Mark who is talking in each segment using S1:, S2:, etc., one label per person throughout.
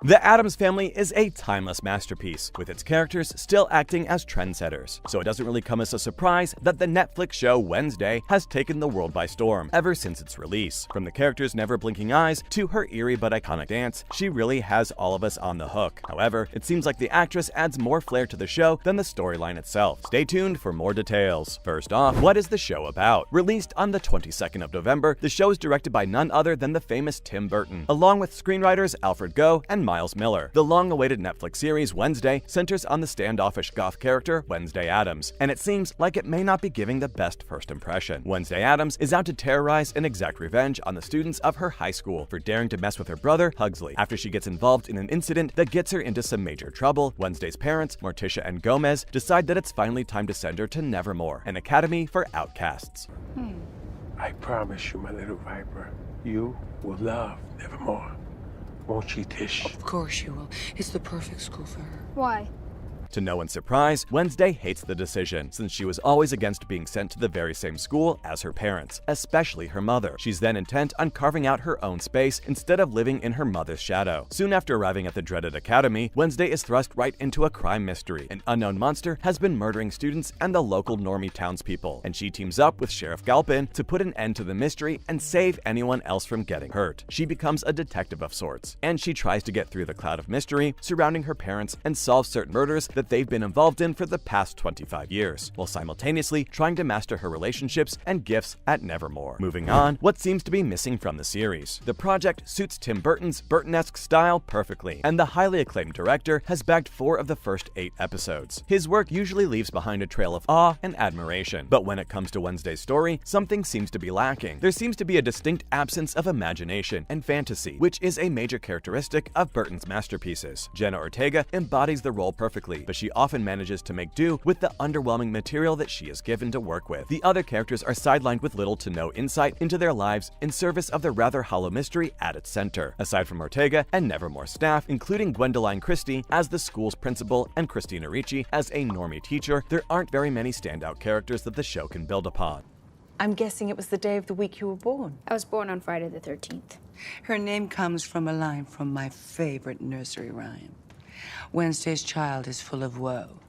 S1: The Addams Family is a timeless masterpiece, with its characters still acting as trendsetters. So it doesn't really come as a surprise that the Netflix show Wednesday has taken the world by storm ever since its release. From the character's never blinking eyes to her eerie but iconic dance, she really has all of us on the hook. However, it seems like the actress adds more flair to the show than the storyline itself. Stay tuned for more details. First off, what is the show about? Released on the 22nd of November, the show is directed by none other than the famous Tim Burton, along with screenwriters Alfred Goh and Miles Miller. The long-awaited Netflix series Wednesday centers on the standoffish goth character Wednesday Addams, and it seems like it may not be giving the best first impression. Wednesday Addams is out to terrorize and exact revenge on the students of her high school for daring to mess with her brother Pugsley. After she gets involved in an incident that gets her into some major trouble, Wednesday's parents, Morticia and Gomez, decide that it's finally time to send her to Nevermore, an academy for outcasts.
S2: I promise you, my little viper, you will love Nevermore. Won't you, Tish?
S3: Of course you will. It's the perfect school for her.
S4: Why?
S1: To no one's surprise, Wednesday hates the decision, since she was always against being sent to the very same school as her parents, especially her mother. She's then intent on carving out her own space instead of living in her mother's shadow. Soon after arriving at the dreaded academy, Wednesday is thrust right into a crime mystery. An unknown monster has been murdering students and the local normie townspeople, and she teams up with Sheriff Galpin to put an end to the mystery and save anyone else from getting hurt. She becomes a detective of sorts, and she tries to get through the cloud of mystery surrounding her parents and solve certain murders that they've been involved in for the past 25 years, while simultaneously trying to master her relationships and gifts at Nevermore. Moving on, what seems to be missing from the series? The project suits Tim Burton's Burton-esque style perfectly, and the highly acclaimed director has bagged 4 of the first 8 episodes. His work usually leaves behind a trail of awe and admiration, but when it comes to Wednesday's story, something seems to be lacking. There seems to be a distinct absence of imagination and fantasy, which is a major characteristic of Burton's masterpieces. Jenna Ortega embodies the role perfectly, but she often manages to make do with the underwhelming material that she is given to work with. The other characters are sidelined with little to no insight into their lives in service of the rather hollow mystery at its center. Aside from Ortega and Nevermore staff, including Gwendoline Christie as the school's principal and Christina Ricci as a normie teacher, there aren't very many standout characters that the show can build upon.
S3: I'm guessing it was the day of the week you were born.
S4: I was born on Friday the 13th.
S3: Her name comes from a line from my favorite nursery rhyme. Wednesday's child is full of woe.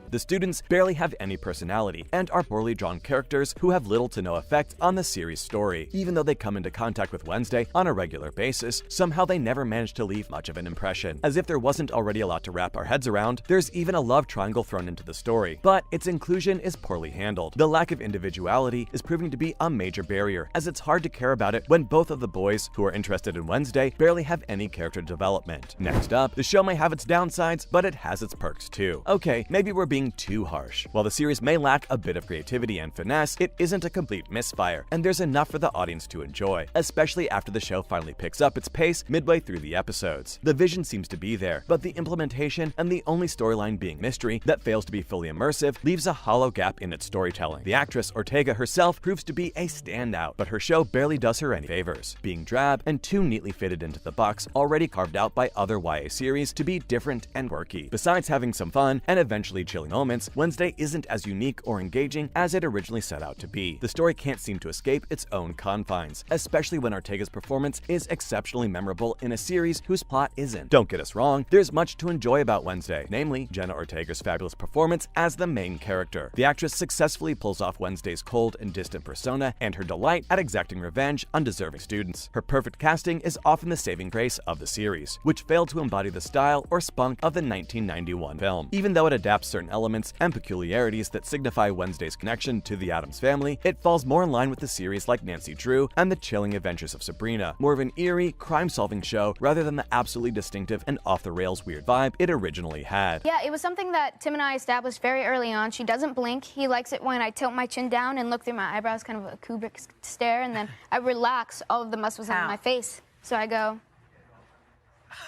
S1: The students barely have any personality and are poorly drawn characters who have little to no effect on the series' story. Even though they come into contact with Wednesday on a regular basis, somehow they never manage to leave much of an impression. As if there wasn't already a lot to wrap our heads around, there's even a love triangle thrown into the story, but its inclusion is poorly handled. The lack of individuality is proving to be a major barrier, as it's hard to care about it when both of the boys who are interested in Wednesday barely have any character development. Next up, the show may have its downsides, but it has its perks too. Okay, maybe we're being too harsh. While the series may lack a bit of creativity and finesse, it isn't a complete misfire, and there's enough for the audience to enjoy, especially after the show finally picks up its pace midway through the episodes. The vision seems to be there, but the implementation and the only storyline being mystery that fails to be fully immersive leaves a hollow gap in its storytelling. The actress Ortega herself proves to be a standout, but her show barely does her any favors, being drab and too neatly fitted into the box already carved out by other YA series to be different and quirky. Besides having some fun and eventually chilling moments, Wednesday isn't as unique or engaging as it originally set out to be. The story can't seem to escape its own confines, especially when Ortega's performance is exceptionally memorable in a series whose plot isn't. Don't get us wrong, there's much to enjoy about Wednesday, namely Jenna Ortega's fabulous performance as the main character. The actress successfully pulls off Wednesday's cold and distant persona and her delight at exacting revenge on deserving students. Her perfect casting is often the saving grace of the series, which failed to embody the style or spunk of the 1991 film. Even though it adapts certain elements and peculiarities that signify Wednesday's connection to the Addams family, it falls more in line with the series like Nancy Drew and the chilling adventures of Sabrina, more of an eerie, crime-solving show rather than the absolutely distinctive and off-the-rails weird vibe it originally had.
S4: Yeah, it was something that Tim and I established very early on. She doesn't blink. He likes it when I tilt my chin down and look through my eyebrows, kind of a Kubrick stare, and then I relax all of the muscles in my face. So I go...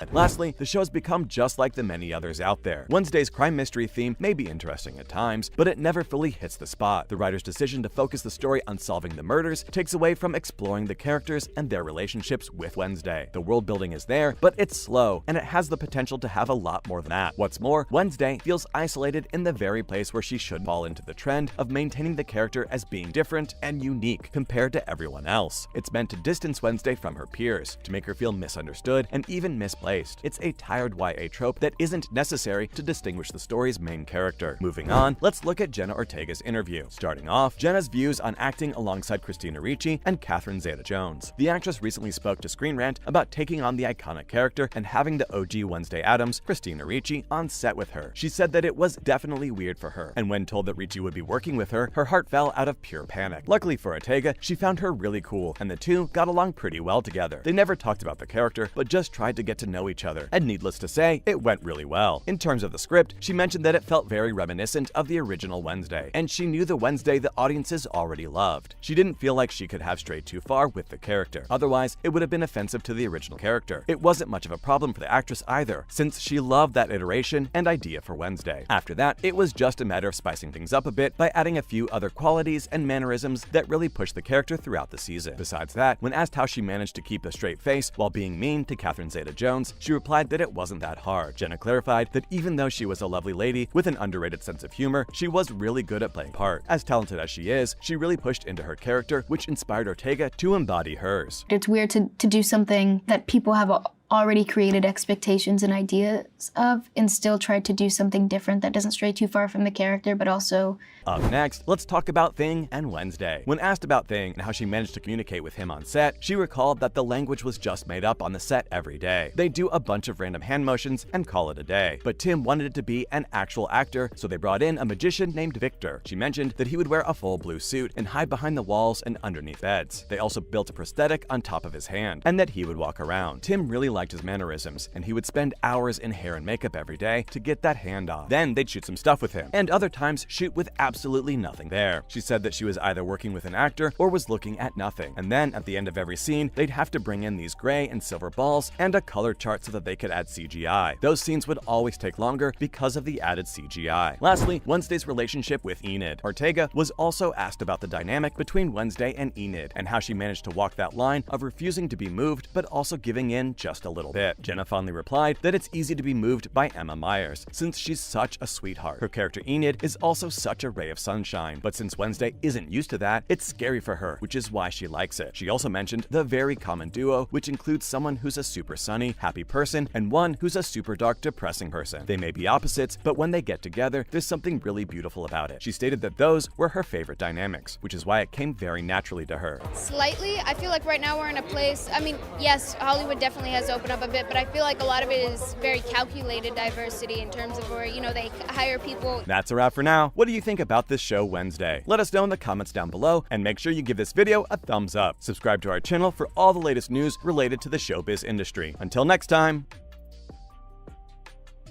S1: And lastly, the show has become just like the many others out there. Wednesday's crime mystery theme may be interesting at times, but it never fully hits the spot. The writer's decision to focus the story on solving the murders takes away from exploring the characters and their relationships with Wednesday. The world building is there, but it's slow, and it has the potential to have a lot more than that. What's more, Wednesday feels isolated in the very place where she should fall into the trend of maintaining the character as being different and unique compared to everyone else. It's meant to distance Wednesday from her peers, to make her feel misunderstood and even misplaced. replaced. It's a tired YA trope that isn't necessary to distinguish the story's main character. Moving on, let's look at Jenna Ortega's interview. Starting off, Jenna's views on acting alongside Christina Ricci and Catherine Zeta-Jones. The actress recently spoke to Screen Rant about taking on the iconic character and having the OG Wednesday Addams, Christina Ricci, on set with her. She said that it was definitely weird for her, and when told that Ricci would be working with her, her heart fell out of pure panic. Luckily for Ortega, she found her really cool, and the two got along pretty well together. They never talked about the character, but just tried to get to know each other, and needless to say, it went really well. In terms of the script, she mentioned that it felt very reminiscent of the original Wednesday, and she knew the Wednesday the audiences already loved. She didn't feel like she could have strayed too far with the character. Otherwise, it would have been offensive to the original character. It wasn't much of a problem for the actress either, since she loved that iteration and idea for Wednesday. After that, it was just a matter of spicing things up a bit by adding a few other qualities and mannerisms that really pushed the character throughout the season. Besides that, when asked how she managed to keep a straight face while being mean to Catherine Zeta-Jones, she replied that it wasn't that hard. Jenna clarified that even though she was a lovely lady with an underrated sense of humor, she was really good at playing part. As talented as she is, she really pushed into her character, which inspired Ortega to embody hers.
S5: It's weird to do something that people have already created expectations and ideas of, and still try to do something different that doesn't stray too far from the character, but also...
S1: Up next, let's talk about Thing and Wednesday. When asked about Thing and how she managed to communicate with him on set, she recalled that the language was just made up on the set every day. They do a bunch of random hand motions and call it a day. But Tim wanted it to be an actual actor, so they brought in a magician named Victor. She mentioned that he would wear a full blue suit and hide behind the walls and underneath beds. They also built a prosthetic on top of his hand, and that he would walk around. Tim really liked his mannerisms, and he would spend hours in hair and makeup every day to get that hand off. Then they'd shoot some stuff with him, and other times shoot with absolutely nothing there. She said that she was either working with an actor or was looking at nothing, and then at the end of every scene, they'd have to bring in these gray and silver balls and a color chart so that they could add CGI. Those scenes would always take longer because of the added CGI. Lastly, Wednesday's relationship with Enid. Ortega was also asked about the dynamic between Wednesday and Enid, and how she managed to walk that line of refusing to be moved but also giving in just a little bit. Jenna fondly replied that it's easy to be moved by Emma Myers, since she's such a sweetheart. Her character Enid is also such a ray of sunshine, but since Wednesday isn't used to that, it's scary for her, which is why she likes it. She also mentioned the very common duo, which includes someone who's a super sunny, happy person, and one who's a super dark, depressing person. They may be opposites, but when they get together, there's something really beautiful about it. She stated that those were her favorite dynamics, which is why it came very naturally to her.
S4: Slightly. I feel like right now we're in a place, I mean, yes, Hollywood definitely has opened up a bit, but I feel like a lot of it is very calculated diversity in terms of where, you know, they hire people.
S1: That's a wrap for now. What do you think about this show Wednesday? Let us know in the comments down below, and make sure you give this video a thumbs up. Subscribe to our channel for all the latest news related to the showbiz industry. Until next time.